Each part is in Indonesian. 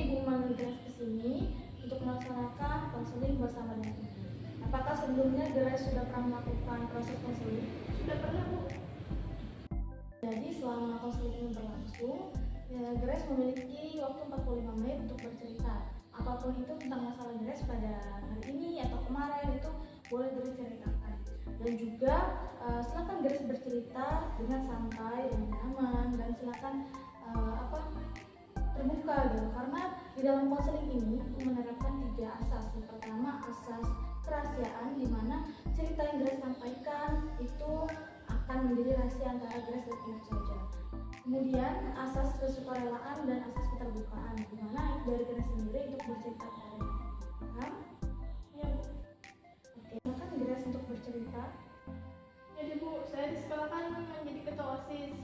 Ibu memanggil Grace ke sini untuk melaksanakan konseling bersama dengan Ibu. Apakah sebelumnya Grace sudah pernah melakukan proses konseling? Sudah pernah, Bu. Jadi selama konseling ini berlangsung, Grace memiliki waktu 45 menit untuk bercerita. Apapun itu tentang masalah Grace pada hari ini atau kemarin itu boleh Grace ceritakan. Dan juga silakan Grace bercerita dengan santai, dengan nyaman, dan silakan terbuka gitu. Karena di dalam konseling ini menerapkan 3 asas. Yang pertama asas kerahasiaan, di mana cerita yang Grace sampaikan itu akan menjadi rahasia antara Grace dan Ibu saja. Kemudian asas kesukarelaan dan asas keterbukaan, di mana dari Grace sendiri untuk bercerita kepada Ibu. Paham? Ya, Bu. Oke, silakan Grace untuk bercerita. Jadi, Bu, saya di sekolah kan menjadi ketua OSIS.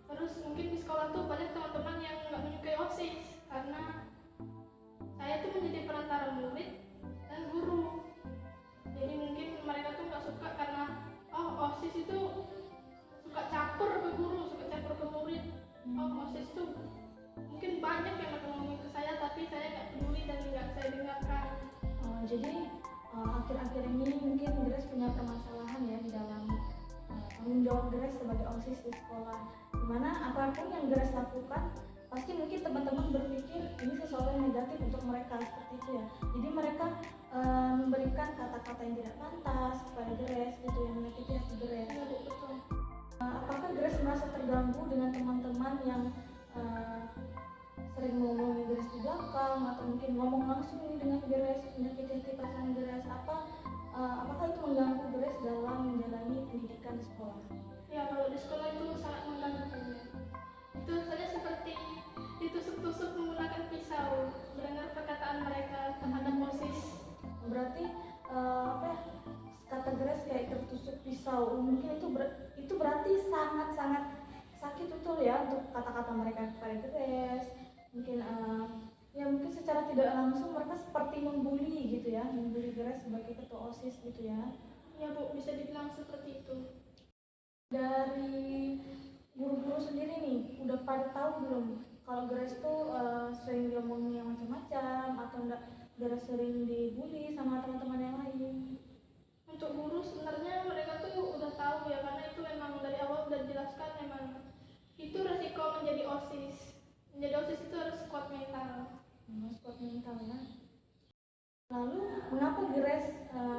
Terus mungkin di sekolah tuh banyak teman-teman yang nggak menyukai OSIS karena saya tuh menjadi perantara murid dan guru. Jadi mungkin mereka tuh nggak suka karena OSIS itu suka campur ke guru, suka campur ke murid. OSIS tuh mungkin banyak yang akan ngomongin ke saya, tapi saya nggak peduli dan nggak saya dengarkan. Jadi akhir-akhir ini mungkin Grace punya permasalahan ya di dalam tanggung jawab Grace sebagai OSIS di sekolah, dimana apapun yang Grace lakukan pasti mungkin teman-teman berpikir ini sesuatu yang negatif untuk mereka, seperti itu ya. Jadi mereka memberikan kata-kata yang tidak pantas kepada Grace gitu, yang menyakiti hati Grace. Ya, Bu, betul. Apakah Grace merasa terganggu dengan teman-teman yang sering ngomongin Grace di belakang, atau mungkin ngomong langsung nih dengan Grace, menyakiti hati perasaan Grace? Apakah itu mengganggu Grace dalam menjalani pendidikan di sekolah? Ya, kalau di sekolah itu sangat mengganggu. Itu saja seperti ditusuk-tusuk menggunakan pisau, mendengar perkataan mereka terhadap OSIS. Berarti kata Grace kayak tertusuk pisau, mungkin itu berarti sangat-sangat sakit betul ya untuk kata-kata mereka kepada Grace. Mungkin mungkin secara tidak langsung mereka seperti membuli gitu ya, membuli Grace sebagai ketua OSIS gitu ya. Ya, Bu, bisa dibilang seperti itu. Dari guru-guru sendiri nih, udah pada tahu belum kalau Grace tuh sering diomongin yang macam-macam, atau enggak Grace sering dibully sama teman-teman yang lain? Untuk guru sebenarnya mereka tuh udah tahu ya, karena itu memang dari awal udah dijelaskan memang itu resiko menjadi OSIS. Menjadi OSIS itu harus kuat mental. Kuat mental ya. Lalu mengapa Grace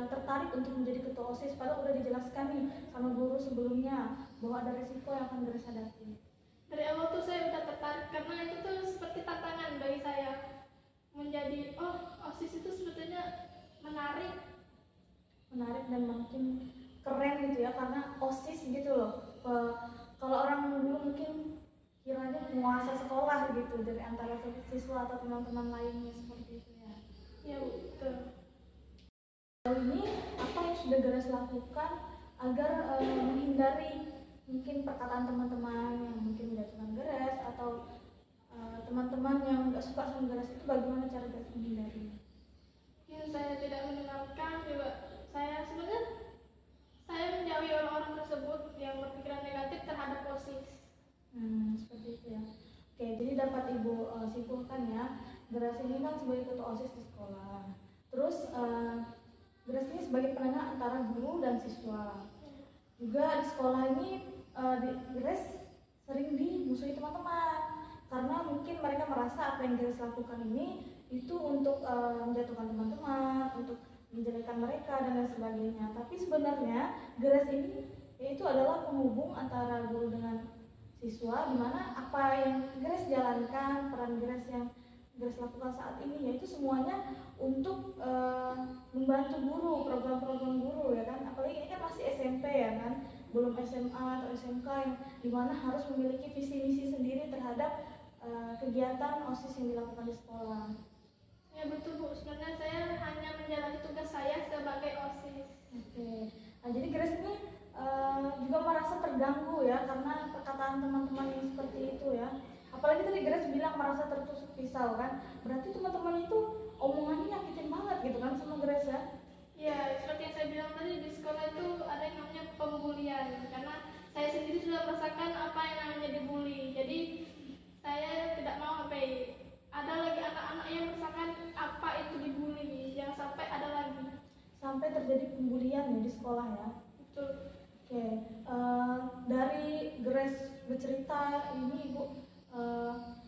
tertarik untuk menjadi ketua OSIS, padahal udah dijelaskan nih sama guru sebelumnya bahwa ada resiko yang akan Grace hadapi? Dari awal tuh saya udah tertarik karena itu tuh seperti tantangan bagi saya. Menjadi OSIS itu sebetulnya menarik Dan makin keren gitu ya, karena OSIS gitu loh. Kalau orang dulu mungkin kiranya penguasa sekolah gitu dari antara siswa atau teman-teman lainnya, seperti itu ya. Ya, betul. Ini apa yang sudah Grace lakukan agar menghindari mungkin perkataan teman-teman yang mungkin nggak suka Grace, atau teman-teman yang nggak suka sama Grace, itu bagaimana cara Grace menghindari? Mungkin saya tidak mendengarkan juga. Saya sebenarnya menjauhi orang-orang tersebut yang berpikiran negatif terhadap OSIS. Seperti itu ya. Oke, jadi dapat Ibu simpulkan ya, Grace ini kan sebagai ketua OSIS di sekolah. Terus Grace ini sebagai penengah antara guru dan siswa. Juga di sekolah ini Grace sering dimusuhi teman-teman, karena mungkin mereka merasa apa yang Grace lakukan ini itu untuk menjatuhkan teman-teman, untuk menjelekan mereka dan lain sebagainya. Tapi sebenarnya Grace ini itu adalah penghubung antara guru dengan siswa, dimana apa yang Grace jalankan, peran Grace yang Grace lakukan saat ini yaitu semuanya untuk membantu guru, program-program guru ya kan. Apalagi ini kan masih SMP ya kan, belum SMA atau SMK yang dimana harus memiliki visi misi sendiri terhadap kegiatan OSIS yang dilakukan di sekolah. Ya, betul, Bu. Sebenarnya saya hanya menjalani tugas saya sebagai OSIS. Oke. Nah, jadi Grace ini juga merasa terganggu ya karena perkataan teman-teman yang seperti itu ya. Apalagi tadi Grace bilang merasa tertusuk pisau kan. Berarti teman-teman itu omongannya nyakitin banget gitu kan sama Grace ya. Ya, seperti yang saya bilang tadi, di sekolah itu ada yang namanya pembulian. Karena saya sendiri sudah merasakan apa yang namanya dibully. Jadi saya tidak mau sampai ada lagi anak pembulian ya di sekolah ya. Betul. Oke, dari Grace bercerita ini Ibu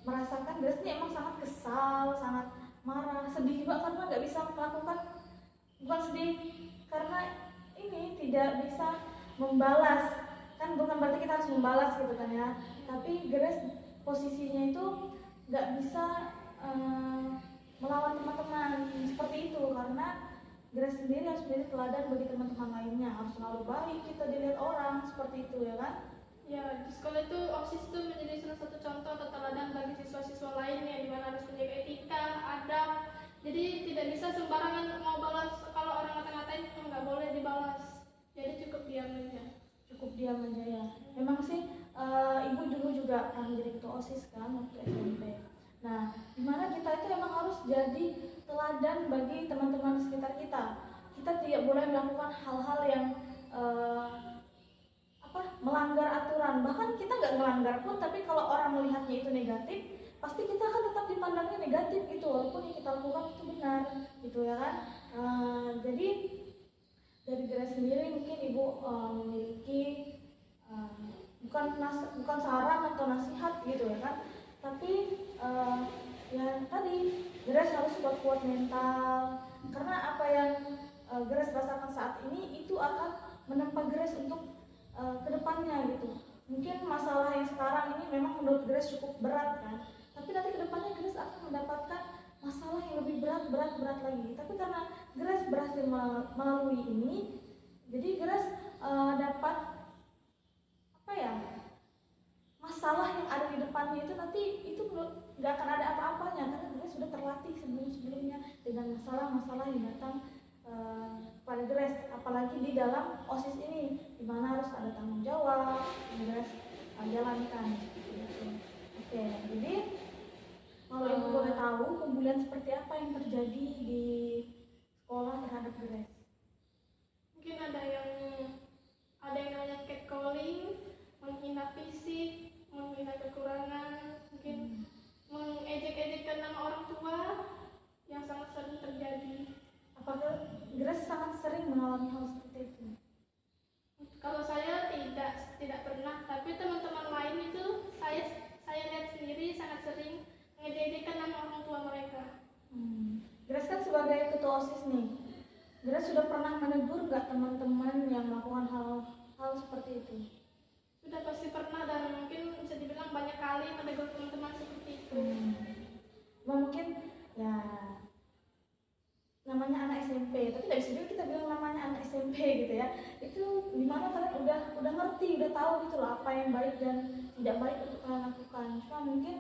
merasakan Grace ini emang sangat kesal, sangat marah, sedih juga karena nggak bisa melakukan, bukan sedih karena ini tidak bisa membalas, kan bukan berarti kita harus membalas gitu kan ya, tapi Grace posisinya itu nggak bisa melawan teman-teman seperti itu karena Grace sendiri harus menjadi teladan bagi teman-teman lainnya, harus selalu baik kita dilihat orang seperti itu ya kan? Ya, di sekolah itu OSIS itu menjadi salah satu contoh atau teladan bagi siswa-siswa lainnya di mana harus menjaga etika, adab. Jadi tidak bisa sembarangan mau balas, kalau orang ngata-ngatain nggak boleh dibalas. Jadi cukup diam aja. Cukup diam aja ya. Memang sih Ibu dulu juga pernah menjadi ketua OSIS kan waktu SMP. Nah, dimana kita itu emang harus jadi teladan bagi teman-teman sekitar kita. Kita tidak boleh melakukan hal-hal yang melanggar aturan. Bahkan kita nggak melanggar pun, tapi kalau orang melihatnya itu negatif, pasti kita akan tetap dipandangnya negatif gitu, walaupun yang kita lakukan itu benar, gitu ya kan? Jadi dari Grace sendiri mungkin Ibu memiliki bukan saran atau nasihat gitu ya kan? Tapi ya tadi Grace harus kuat-kuat mental, karena apa yang Grace rasakan saat ini itu akan menempa Grace untuk kedepannya gitu. Mungkin masalah yang sekarang ini memang menurut Grace cukup berat kan, tapi nanti kedepannya Grace akan mendapatkan masalah yang lebih berat lagi. Tapi karena Grace berhasil melalui ini, jadi Grace dapat masalah yang ada di depannya itu nanti itu nggak akan ada apa-apanya karena Grace sudah terlatih sebelumnya dengan masalah-masalah yang datang pada Grace, apalagi di dalam OSIS ini di mana harus ada tanggung jawab yang Grace jalankan gitu. Oke, jadi kalau Ibu boleh tahu pembulian seperti apa yang terjadi di sekolah terhadap Grace? Mungkin ada yang namanya catcalling, menghina fisik, menghina kekurangan, mungkin mengejek-ejekkan nama orang tua yang sangat sering terjadi. Apakah Grace sangat sering mengalami hal seperti itu? Kalau saya tidak pernah, tapi teman-teman lain itu saya lihat sendiri sangat sering mengejek-ejekkan nama orang tua mereka. Grace kan sebagai ketua OSIS nih, Grace sudah pernah menegur nggak teman-teman yang melakukan hal seperti itu? Sudah pasti pernah, dan mungkin bisa dibilang banyak kali menegur teman-teman seperti itu. Mungkin ya namanya anak SMP, tapi dari sini kita bilang namanya anak SMP gitu ya. Itu dimana kalian udah ngerti, udah tahu gitu loh apa yang baik dan tidak baik untuk kalian lakukan. Cuma mungkin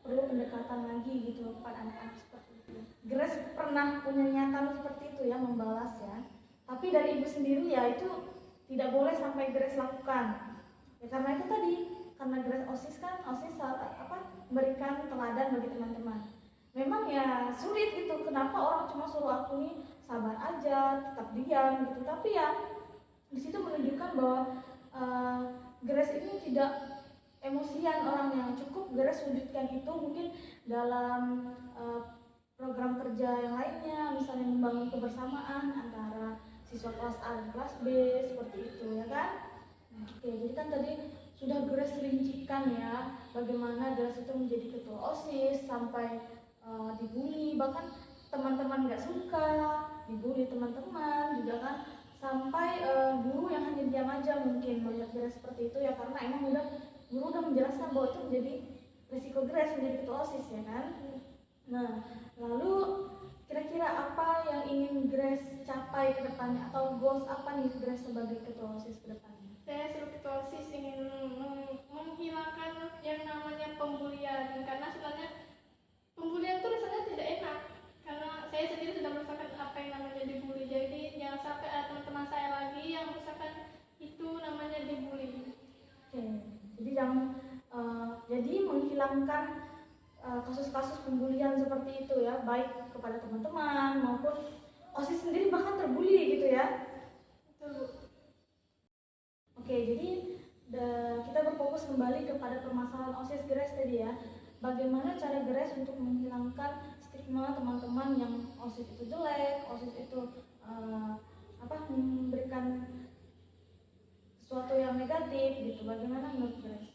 perlu pendekatan lagi gitu kepada anak-anak seperti itu. Grace pernah punya niatan seperti itu ya, membalas ya. Tapi dari Ibu sendiri ya itu tidak boleh sampai Grace lakukan. Ya karena itu tadi, karena Grace OSIS kan, OSIS memberikan teladan bagi teman-teman. Memang ya sulit gitu, kenapa orang cuma suruh aku nih sabar aja, tetap diam gitu. Tapi ya di situ menunjukkan bahwa Grace ini tidak emosian orangnya. Cukup Grace wujudkan itu mungkin dalam program kerja yang lainnya, misalnya membangun kebersamaan antara siswa kelas A dan kelas B seperti itu ya kan. Oke, jadi kan tadi sudah Grace rincikan ya bagaimana Grace itu menjadi ketua OSIS sampai dibully, bahkan teman-teman nggak suka, dibully teman-teman juga kan, sampai guru yang hanya diam aja mungkin melihat Grace seperti itu ya, karena emang guru udah menjelaskan bahwa itu menjadi risiko Grace menjadi ketua OSIS ya kan. Nah, lalu kira-kira apa yang ingin Grace capai ke depannya, atau goals apa nih Grace sebagai ketua OSIS ke depannya? Saya sebagai ketua OSIS ingin menghilangkan yang namanya pembulian, karena sebenarnya pembulian itu rasanya tidak enak, karena saya sendiri sudah merasakan apa yang namanya dibully. Jadi jangan sampai ada teman-teman saya lagi yang merasakan itu namanya dibully. Oke, jadi jadi menghilangkan kasus-kasus pembulian seperti itu ya, baik kepada teman-teman maupun OSIS sendiri bahkan terbully gitu ya. Betul. Oke, jadi kita berfokus kembali kepada permasalahan OSIS Grace tadi ya. Bagaimana cara Grace untuk menghilangkan stigma teman-teman yang OSIS itu jelek, OSIS itu memberikan sesuatu yang negatif gitu. Bagaimana menurut Grace?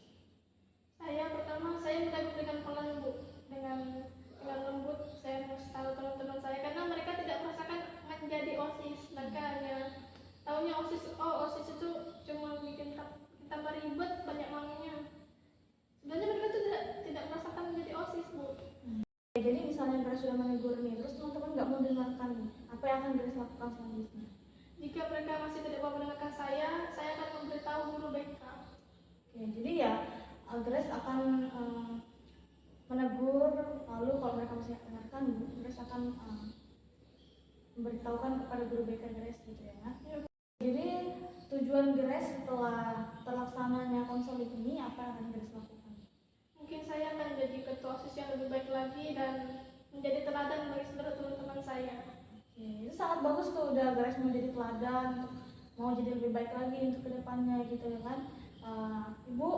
Pertama saya menegur dengan pelan Bu, dengan lembut. Saya mau tahu teman-teman saya karena mereka tidak merasakan menjadi OSIS. Mereka hanya tahunya OSIS, OSIS itu cuma bikin tambah ribet, banyak maunya. Sebenarnya mereka itu tidak merasakan menjadi OSIS Bu. Jadi misalnya Grace sudah menegur nih, terus teman-teman nggak mau dengarkan nih, apa yang akan Grace lakukan selanjutnya? Jika mereka masih tidak mau mendengarkan saya akan memberitahu guru BK. Oke, jadi ya Grace akan menegur, lalu kalau mereka masih dengarkan, Grace akan memberitahukan kepada guru BK Grace gitu ya. Jadi tujuan Grace setelah terlaksananya konseling ini apa yang akan Grace lakukan? Mungkin saya akan jadi ketua OSIS yang lebih baik lagi dan menjadi teladan bagi seluruh teman-teman saya. Oke, itu sangat bagus tuh, udah Grace mau jadi teladan, mau jadi lebih baik lagi untuk kedepannya gitu ya kan. Ibu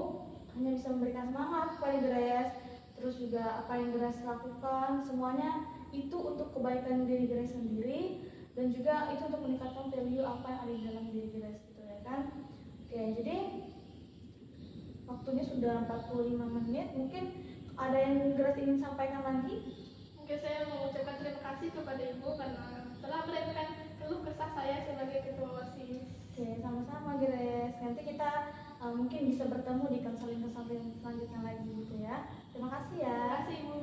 hanya bisa memberikan semangat kepada Grace, terus juga apa yang Grace lakukan semuanya itu untuk kebaikan diri Grace sendiri dan juga itu untuk meningkatkan value apa yang ada di dalam diri Grace gitu ya kan. Oke, jadi waktunya sudah 45 menit, mungkin ada yang Grace ingin sampaikan lagi? Mungkin saya mengucapkan terima kasih kepada Ibu karena telah memberikan keluh kesah saya sebagai ketua OSIS. Oke, sama-sama Grace. Nanti kita mungkin bisa bertemu di konseling selanjutnya lagi gitu ya. Terima kasih ya. Terima kasih Ibu.